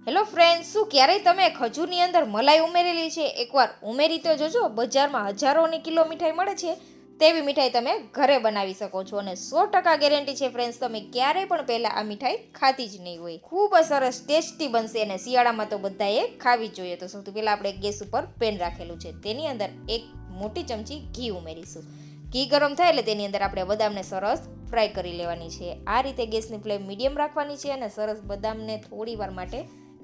Hello friends, શું ક્યારેય તમે ખજૂરની અંદર મલાઈ ઉમેરેલી છે? એકવાર ઉમેરી તો જોજો. બજારમાં હજારોની કિલો મીઠાઈ મળે છે, તેવી મીઠાઈ તમે ઘરે બનાવી શકો છો અને 100% ગેરંટી છે ફ્રેન્ડ્સ, તમે ક્યારેય પણ પહેલાં આ મીઠાઈ ખાધી જ નહીં હોય. ખૂબ જ સરસ ટેસ્ટી બનશે અને શિયાળામાં તો બધાએ ખાવી જ જોઈએ. તો સૌથી પહેલાં આપણે ગેસ ઉપર પેન રાખેલું છે, તેની અંદર એક મોટી ચમચી ઘી ઉમેરીશું. ઘી ગરમ થાય એટલે તેની અંદર આપણે બદામને સરસ ફ્રાય કરી લેવાની છે. આ રીતે ગેસની ફ્લેમ મીડિયમ રાખવાની છે અને સરસ બદામને થોડી વાર માટે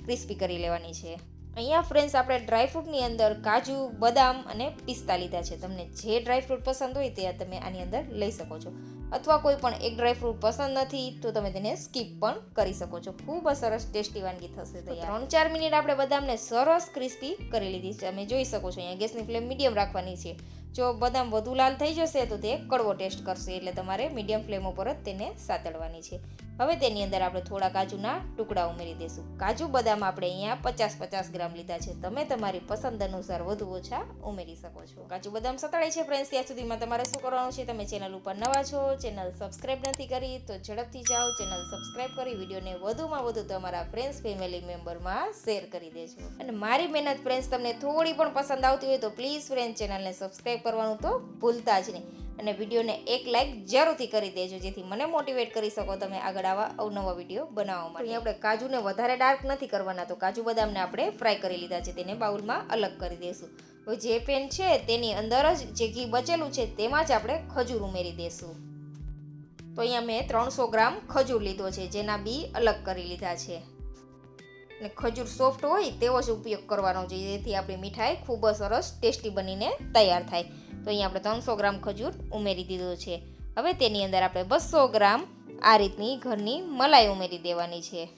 ક્રિસ્પી કરી લેવાની છે. અહીંયા ફ્રેન્ડ્સ આપણે ડ્રાયફ્રૂટની અંદર કાજુ, બદામ અને પિસ્તા લીધા છે. તમને જે ડ્રાયફ્રૂટ પસંદ હોય તે તમે આની અંદર લઈ શકો છો, અથવા કોઈ પણ એક ડ્રાયફ્રૂટ પસંદ નથી તો તમે તેને સ્કીપ પણ કરી શકો છો. ખૂબ જ સરસ ટેસ્ટી વાનગી થશે તૈયાર. 3-4 મિનિટ આપણે બદામને સરસ ક્રિસ્પી કરી લીધી છે. તમે જોઈ શકો છો અહીંયા ગેસની ફ્લેમ મીડિયમ રાખવાની છે. જો બદામ વધુ લાલ થઈ જશે તો તે કડવો ટેસ્ટ કરશે, એટલે તમારે મીડિયમ ફ્લેમ ઉપર જ તેને સાતળવાની છે. હવે તેની અંદર આપણે થોડા કાજુના ટુકડા ઉમેરી દઈશું. કાજુ બદામ આપણે અહીંયા 50-50 ગ્રામ લીધા છે. તમે તમારી પસંદ અનુસાર વધુ ઓછા ઉમેરી શકો છો. કાજુ બદામ સતળાય છે ફ્રેન્ડ્સ, ત્યાં સુધીમાં તમારે શું કરવાનું છે? તમે ચેનલ ઉપર નવા છો, ચેનલ સબસ્ક્રાઇબ નથી કરી તો ઝડપથી જાઓ, ચેનલ સબસ્ક્રાઇબ કરી વિડીયોને વધુમાં વધુ તમારા ફ્રેન્ડ્સ ફેમિલી મેમ્બરમાં શેર કરી દેજો. અને મારી મહેનત ફ્રેન્ડ્સ તમને થોડી પણ પસંદ આવતી હોય તો પ્લીઝ ફ્રેન્ડ્સ ચેનલને સબસ્ક્રાઇબ કરવાનું તો ભૂલતા જ નહીં અને વિડીયોને એક લાઇક જરૂરથી કરી દેજો, જેથી મને મોટિવેટ કરી શકો તમે આગળ આવા અવનવા વિડીયો બનાવવા માટે. અહીં આપણે કાજુને વધારે ડાર્ક નથી કરવાના, તો કાજુ બદામને આપણે ફ્રાય કરી લીધા છે, તેને બાઉલમાં અલગ કરી દઈશું. હવે જે પેન છે તેની અંદર જ જે ઘી બચેલું છે તેમાં જ આપણે ખજૂર ઉમેરી દઈશું. તો અહીંયા મેં 300 ગ્રામ ખજૂર લીધો છે, જેના બી અલગ કરી લીધા છે. અને ખજૂર સોફ્ટ હોય તેવો જ ઉપયોગ કરવાનો છે, જેથી આપણી મીઠાઈ ખૂબ જ સરસ ટેસ્ટી બનીને તૈયાર થાય. તો અહીંયા આપણે 300 ગ્રામ ખજૂર ઉમેરી દીધો છે. હવે તેની અંદર આપણે 200 ગ્રામ આ રીતની ઘરની મલાઈ ઉમેરી દેવાની છે.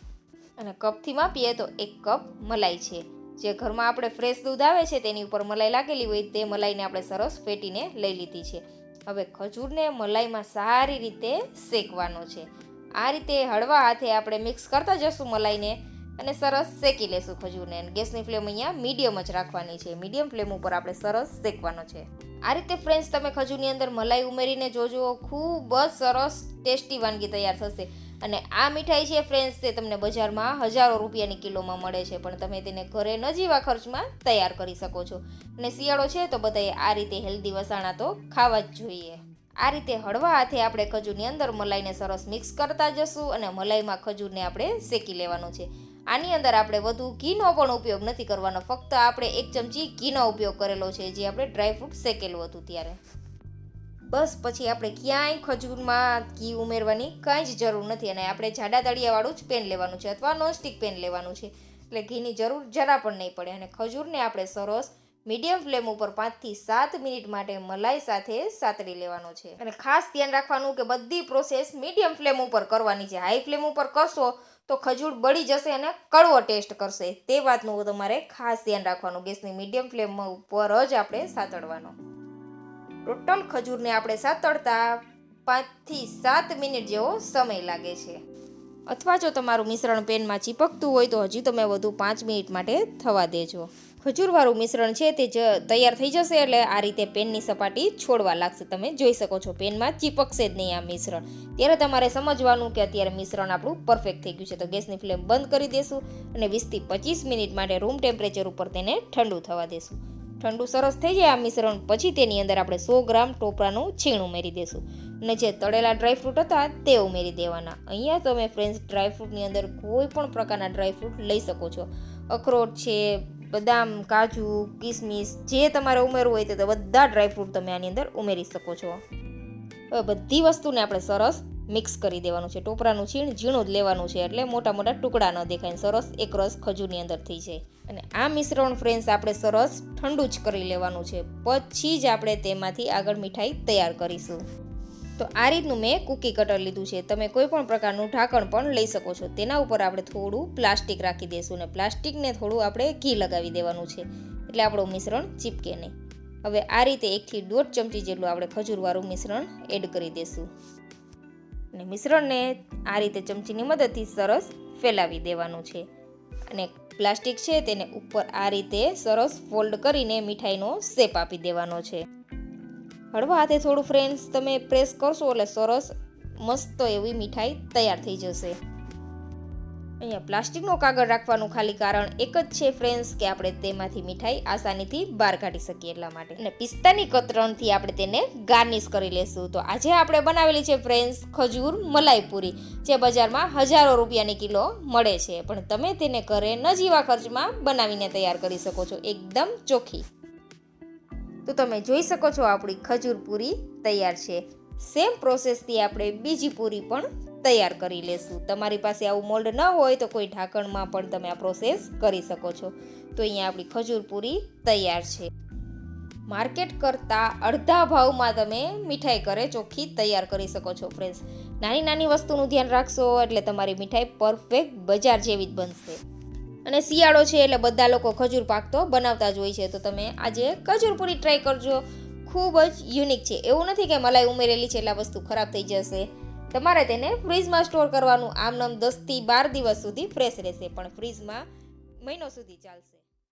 અને કપથી માપીએ તો 1 કપ મલાઈ છે. જે ઘરમાં આપણે ફ્રેશ દૂધ આવે છે તેની ઉપર મલાઈ લાગેલી હોય તે મલાઈને આપણે સરસ ફેટીને લઈ લીધી છે. હવે ખજૂરને મલાઈમાં સારી રીતે શેકવાનો છે. આ રીતે હળવા હાથે આપણે મિક્સ કરતા જશું મલાઈને અને સરસ શેકી લેશું ખજૂરને. ગેસની ફ્લેમ અહીંયા મીડિયમ જ રાખવાની છે. મીડિયમ ફ્લેમ ઉપર આપણે સરસ શેકવાનો છે. આ રીતે ફ્રેન્ડ્સ તમે ખજૂરની અંદર મલાઈ ઉમેરીને જોજો, ખૂબ જ સરસ ટેસ્ટી વાનગી તૈયાર થશે. અને આ મીઠાઈ છે ફ્રેન્ડ્સ, તે તમને બજારમાં હજારો રૂપિયાની કિલોમાં મળે છે, પણ તમે તેને ઘરે નજીવા ખર્ચમાં તૈયાર કરી શકો છો. અને શિયાળો છે તો બધાએ આ રીતે હેલ્ધી વસાણા તો ખાવા જ જોઈએ. આ રીતે હળવા હાથે આપણે ખજૂરની અંદર મલાઈને સરસ મિક્સ કરતા જશું અને મલાઈમાં ખજૂરને આપણે શેકી લેવાનું છે. આની અંદર આપણે વધુ ઘીનો પણ ઉપયોગ નથી કરવાનો, ફક્ત આપણે 1 ચમચી ઘીનો ઉપયોગ કરેલો છે, જે આપણે ડ્રાયફ્રૂટ શેકેલું હતું ત્યારે. બસ પછી આપણે ક્યાંય ખજૂરમાં ઘી ઉમેરવાની કાંઈ જ જરૂર નથી. અને આપણે જાડા તળિયાવાળું જ પેન લેવાનું છે અથવા નોનસ્ટિક પેન લેવાનું છે, એટલે ઘીની જરૂર જરા પણ નહીં પડે. અને ખજૂરને આપણે સરસ મીડિયમ ફ્લેમ ઉપર 5 થી 7 મિનિટ માટે મલાઈ સાથે સાતળી લેવાનો છે. અને ખાસ ધ્યાન રાખવાનું કે બધી પ્રોસેસ મીડિયમ ફ્લેમ ઉપર કરવાની છે. હાઈ ફ્લેમ ઉપર કરશો તો ખજૂર બળી જશે અને કડવો ટેસ્ટ કરશે. તે વાતનું તમારે ખાસ ધ્યાન રાખવાનું. ગેસની મીડિયમ ફ્લેમ ઉપર જ આપણે સાતળવાનો. ટોટલ ખજૂરને આપણે સાતળતા 5 થી 7 મિનિટ જેવો સમય લાગે છે. અથવા જો તમારું મિશ્રણ પેનમાં ચીપકતું હોય તો હજી તમે વધુ 5 મિનિટ માટે થવા દેજો. ખજૂરવાળું મિશ્રણ છે તે તૈયાર થઈ જશે એટલે આ રીતે પેનની સપાટી છોડવા લાગશે. તમે જોઈ શકો છો પેનમાં ચીપકશે જ નહીં આ મિશ્રણ. ત્યારે તમારે સમજવાનું કે અત્યારે મિશ્રણ આપણું પરફેક્ટ થઈ ગયું છે. તો ગેસની ફ્લેમ બંધ કરી દેશું અને 20 થી 25 મિનિટ માટે રૂમ ટેમ્પરેચર ઉપર તેને ઠંડુ થવા દેશું. ઠંડુ સરસ થઈ જાય આ મિશ્રણ પછી તેની અંદર આપણે 100 ગ્રામ ટોપરાનું છીણ ઉમેરી દેશું અને જે તળેલા ડ્રાયફ્રૂટ હતા તે ઉમેરી દેવાના. અહીંયા તમે ફ્રેન્ડ્સ ડ્રાયફ્રૂટની અંદર કોઈ પણ પ્રકારના ડ્રાયફ્રૂટ લઈ શકો છો. અખરોટ છે, બદામ, કાજુ, કિસમિસ, જે તમારે ઉમેરવું હોય તે બધા ડ્રાયફ્રૂટ તમે આની અંદર ઉમેરી શકો છો. હવે બધી વસ્તુને આપણે સરસ મિક્સ કરી દેવાનું છે. ટોપરાનું છીણ ઝીણું જ લેવાનું છે, એટલે મોટા મોટા ટુકડા ન દેખાય. સરસ એક રસ ખજૂરની અંદર થઈ જાય. અને આ મિશ્રણ ફ્રેન્ડ્સ આપણે સરસ ઠંડુ જ કરી લેવાનું છે, પછી જ આપણે તેમાંથી આગળ મીઠાઈ તૈયાર કરીશું. તો આ રીતનું મેં કૂકી કટર લીધું છે. તમે કોઈ પણ પ્રકારનું ઢાંકણ પણ લઈ શકો છો. તેના ઉપર આપણે થોડું પ્લાસ્ટિક રાખી દઈશું અને પ્લાસ્ટિકને થોડું આપણે ઘી લગાવી દેવાનું છે, એટલે આપણું મિશ્રણ ચીપકે નહીં. હવે આ રીતે 1 થી 1.5 ચમચી જેટલું આપણે ખજૂરવાળું મિશ્રણ એડ કરી દઈશું અને મિશ્રણને આ રીતે ચમચીની મદદથી સરસ ફેલાવી દેવાનું છે. અને પ્લાસ્ટિક છે તેને ઉપર આ રીતે સરસ ફોલ્ડ કરીને મીઠાઈનો શેપ આપી દેવાનો છે. હળવા હાથે થોડું ફ્રેન્ડ્સ તમે પ્રેસ કરશો એટલે સરસ મસ્ત એવી મીઠાઈ તૈયાર થઈ જશે. અહીંયા પ્લાસ્ટિકનો કાગળ રાખવાનું ખાલી કારણ એક જ છે ફ્રેન્ડ્સ કે આપણે તેમાંથી મીઠાઈ આસાનીથી બહાર કાઢી શકીએ એટલા માટે. અને પિસ્તાની કતરણથી આપણે તેને ગાર્નિશ કરી લેશું. તો આજે આપણે બનાવેલી છે ફ્રેન્ડ્સ ખજૂર મલાઈ પૂરી, જે બજારમાં હજારો રૂપિયાની કિલો મળે છે, પણ તમે તેને ઘરે નજીવા ખર્ચમાં બનાવીને તૈયાર કરી શકો છો, એકદમ ચોખ્ખી. તો તમે જોઈ શકો છો આપણી ખજૂર પૂરી તૈયાર છે. સેમ પ્રોસેસથી આપણે બીજી પૂરી પણ તૈયાર કરી લેશું. તમારી પાસે આવું મોલ્ડ ન હોય તો કોઈ ઢાંકણમાં પણ તમે આ પ્રોસેસ કરી શકો છો. તો અહીંયા આપણી ખજૂર પૂરી તૈયાર છે. માર્કેટ કરતાં અડધા ભાવમાં તમે મીઠાઈ ઘરે ચોખ્ખી તૈયાર કરી શકો છો ફ્રેન્ડ્સ. નાની નાની વસ્તુનું ધ્યાન રાખશો એટલે તમારી મીઠાઈ પરફેક્ટ બજાર જેવી જ બનશે. અને શિયાળો છે એટલે બધા લોકો ખજૂર પાક તો બનાવતા જ હોય છે, તો તમે આજે ખજૂર પૂરી ટ્રાય કરજો. ખૂબ જ યુનિક છે. એવું નથી કે મલાઈ ઉમેરેલી છે એટલે આ વસ્તુ ખરાબ થઈ જશે. તમારે તેને ફ્રીજમાં સ્ટોર કરવાનું. આમ નામ 10 થી 12 દિવસ સુધી ફ્રેશ રહેશે, પણ ફ્રીજમાં મહિનો સુધી ચાલશે.